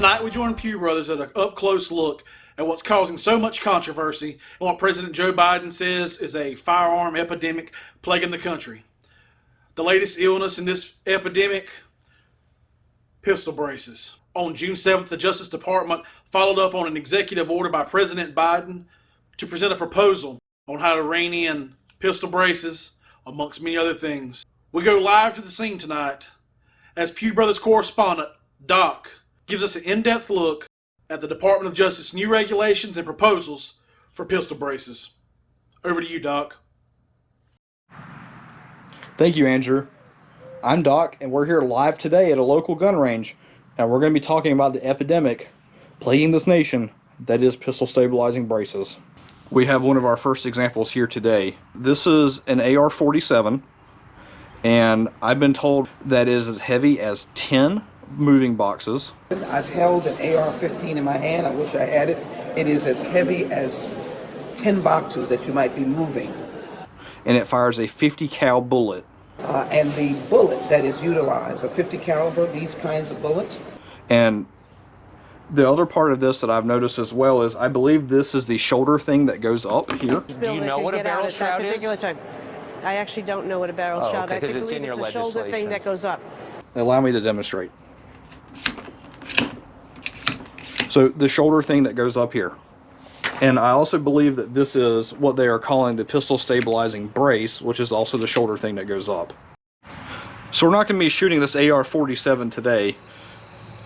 Tonight we join Pew Brothers at an up-close look at what's causing so much controversy and what President Joe Biden says is a firearm epidemic plaguing the country. The latest illness in this epidemic, pistol braces. On June 7th, the Justice Department followed up on an executive order by President Biden to present a proposal on how to rein in pistol braces, amongst many other things. We go live to the scene tonight as Pew Brothers correspondent Doc gives us an in-depth look at the Department of Justice new regulations and proposals for pistol braces. Over to you, Doc. Thank you, Andrew. I'm Doc, and we're here live today at a local gun range, and we're going to be talking about the epidemic plaguing this nation, that is pistol stabilizing braces. We have one of our first examples here today. This is an AR-47, and I've been told that it is as heavy as 10 moving boxes. I've held an AR-15 in my hand. I wish I had it. It is as heavy as 10 boxes that you might be moving. And it fires a 50 cal bullet. And the bullet that is utilized, a 50 caliber, these kinds of bullets. And the other part of this that I've noticed as well is I believe this is the shoulder thing that goes up here. Do you know what a barrel shroud is? I actually don't know what a barrel shroud is. Okay, because it's in your legislation. It's a shoulder thing that goes up. Allow me to demonstrate. So the shoulder thing that goes up here. And I also believe that this is what they are calling the pistol stabilizing brace, which is also the shoulder thing that goes up. So we're not going to be shooting this AR-47 today.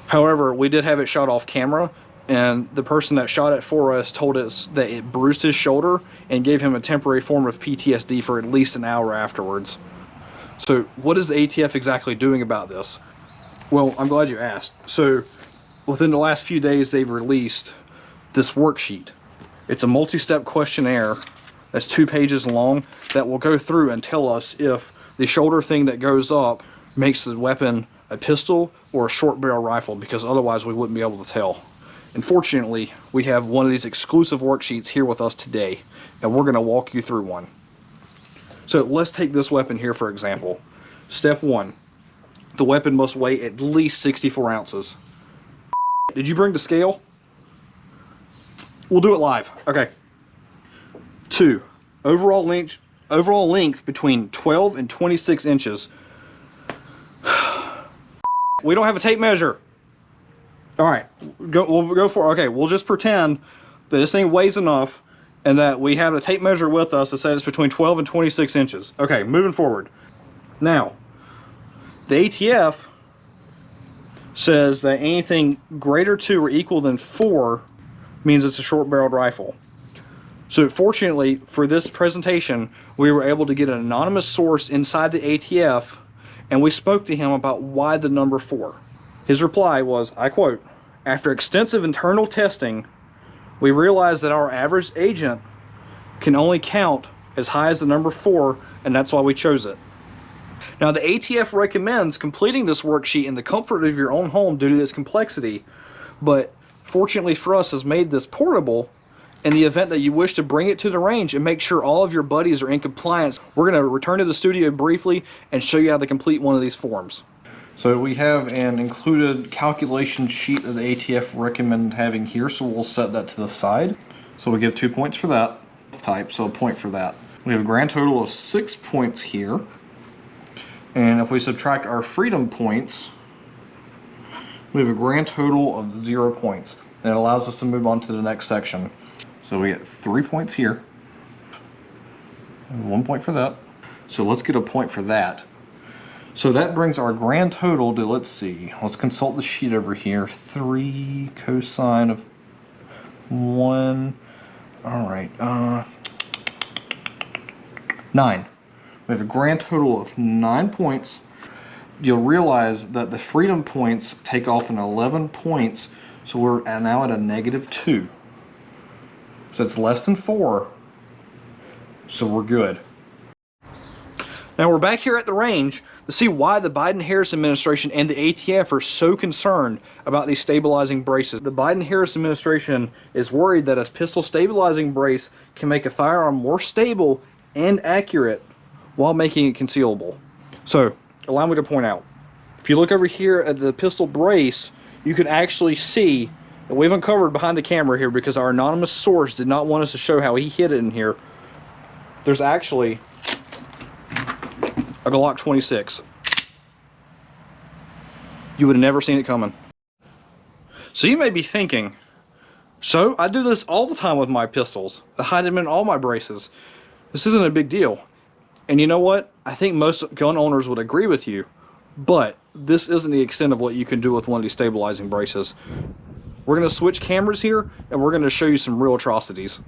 However, we did have it shot off camera, and the person that shot it for us told us that it bruised his shoulder and gave him a temporary form of PTSD for at least an hour afterwards. So what is the ATF exactly doing about this? Well, I'm glad you asked. So within the last few days, they've released this worksheet. It's a multi-step questionnaire that's 2 pages long that will go through and tell us if the shoulder thing that goes up makes the weapon a pistol or a short barrel rifle, because otherwise we wouldn't be able to tell. Unfortunately, we have one of these exclusive worksheets here with us today, and we're going to walk you through one. So let's take this weapon here for example. Step 1, the weapon must weigh at least 64 ounces. Did you bring the scale? We'll do it live. Okay. 2, overall length between 12 and 26 inches. We don't have a tape measure. All right, we'll go for it. Okay, we'll just pretend that this thing weighs enough and that we have a tape measure with us that says it's between 12 and 26 inches. Okay, moving forward. Now, the ATF says that anything greater to or equal than 4 means it's a short-barreled rifle. So fortunately for this presentation, we were able to get an anonymous source inside the ATF, and we spoke to him about why the number 4. His reply was, I quote, "After extensive internal testing, we realized that our average agent can only count as high as the number 4, and that's why we chose it." Now, the ATF recommends completing this worksheet in the comfort of your own home due to its complexity, but fortunately for us has made this portable in the event that you wish to bring it to the range and make sure all of your buddies are in compliance. We're going to return to the studio briefly and show you how to complete one of these forms. So we have an included calculation sheet that the ATF recommend having here, so we'll set that to the side. So we give 2 points for that type, so a point for that. We have a grand total of 6 points here. And if we subtract our freedom points, we have a grand total of 0 points. And it allows us to move on to the next section. So we get 3 points here. And 1 point for that. So let's get a point for that. So that brings our grand total to, let's see, let's consult the sheet over here. 3 cosine of 1. All right, 9. We have a grand total of 9 points. You'll realize that the freedom points take off in 11 points, so we're now at a -2. So it's less than 4, so we're good. Now we're back here at the range to see why the Biden-Harris administration and the ATF are so concerned about these stabilizing braces. The Biden-Harris administration is worried that a pistol stabilizing brace can make a firearm more stable and accurate while making it concealable. So allow me to point out, if you look over here at the pistol brace, you can actually see, and we've uncovered behind the camera here because our anonymous source did not want us to show how he hid it in here. There's actually a Glock 26. You would have never seen it coming. So you may be thinking, so I do this all the time with my pistols. I hide them in all my braces. This isn't a big deal. And you know what? I think most gun owners would agree with you, but this isn't the extent of what you can do with one of these stabilizing braces. We're going to switch cameras here, and we're going to show you some real atrocities.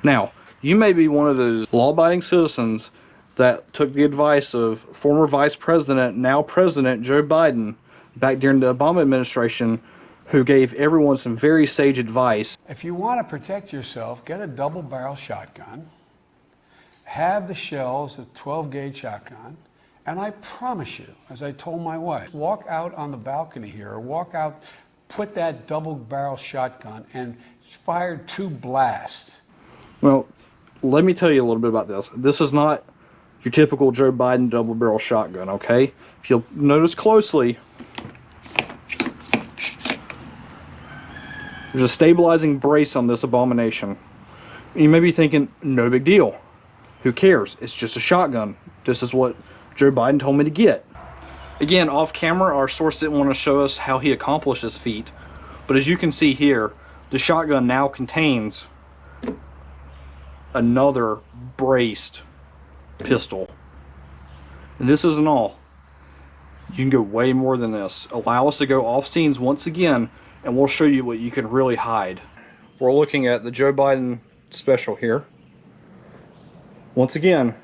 Now, you may be one of those law-abiding citizens that took the advice of former Vice President, now President Joe Biden, back during the Obama administration, who gave everyone some very sage advice. If you want to protect yourself, get a double-barrel shotgun, have the shells, a 12-gauge shotgun, and I promise you, as I told my wife, walk out on the balcony here, or walk out, put that double-barrel shotgun, and fire 2 blasts. Well, let me tell you a little bit about this. This is not your typical Joe Biden double-barrel shotgun, okay? If you'll notice closely, there's a stabilizing brace on this abomination. You may be thinking, no big deal. Who cares? It's just a shotgun. This is what Joe Biden told me to get. Again, off camera, our source didn't want to show us how he accomplished this feat. But as you can see here, the shotgun now contains another braced pistol. And this isn't all. You can go way more than this. Allow us to go off scenes once again, and we'll show you what you can really hide. We're looking at the Joe Biden special here. Once again,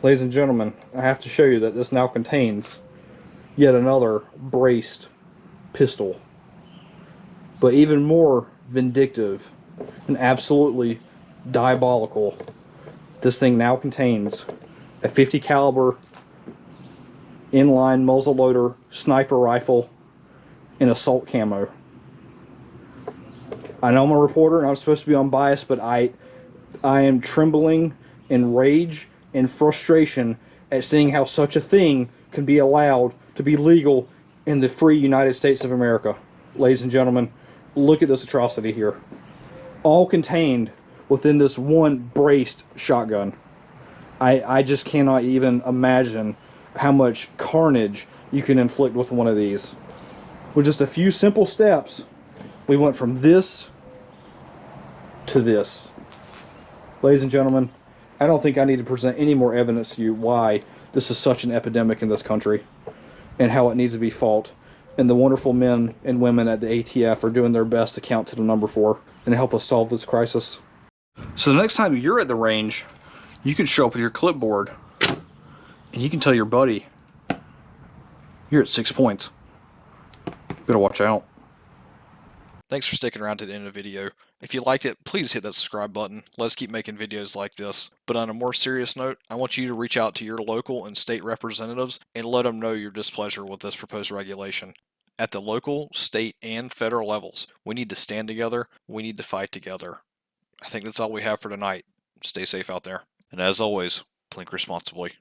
ladies and gentlemen, I have to show you that this now contains yet another braced pistol. But even more vindictive and absolutely diabolical, this thing now contains a 50 caliber inline muzzleloader sniper rifle in assault camo. I know I'm a reporter and I'm supposed to be unbiased, but I am trembling in rage and frustration at seeing how such a thing can be allowed to be legal in the free United States of America. Ladies and gentlemen, look at this atrocity here. All contained within this one braced shotgun. I just cannot even imagine how much carnage you can inflict with one of these. With just a few simple steps, we went from this to this. Ladies and gentlemen, I don't think I need to present any more evidence to you why this is such an epidemic in this country and how it needs to be fought. And the wonderful men and women at the ATF are doing their best to count to the number 4 and help us solve this crisis. So the next time you're at the range, you can show up with your clipboard and you can tell your buddy, you're at 6 points. Better watch out. Thanks for sticking around to the end of the video. If you liked it, please hit that subscribe button. Let's keep making videos like this. But on a more serious note, I want you to reach out to your local and state representatives and let them know your displeasure with this proposed regulation. At the local, state, and federal levels, we need to stand together. We need to fight together. I think that's all we have for tonight. Stay safe out there. And as always, blink responsibly.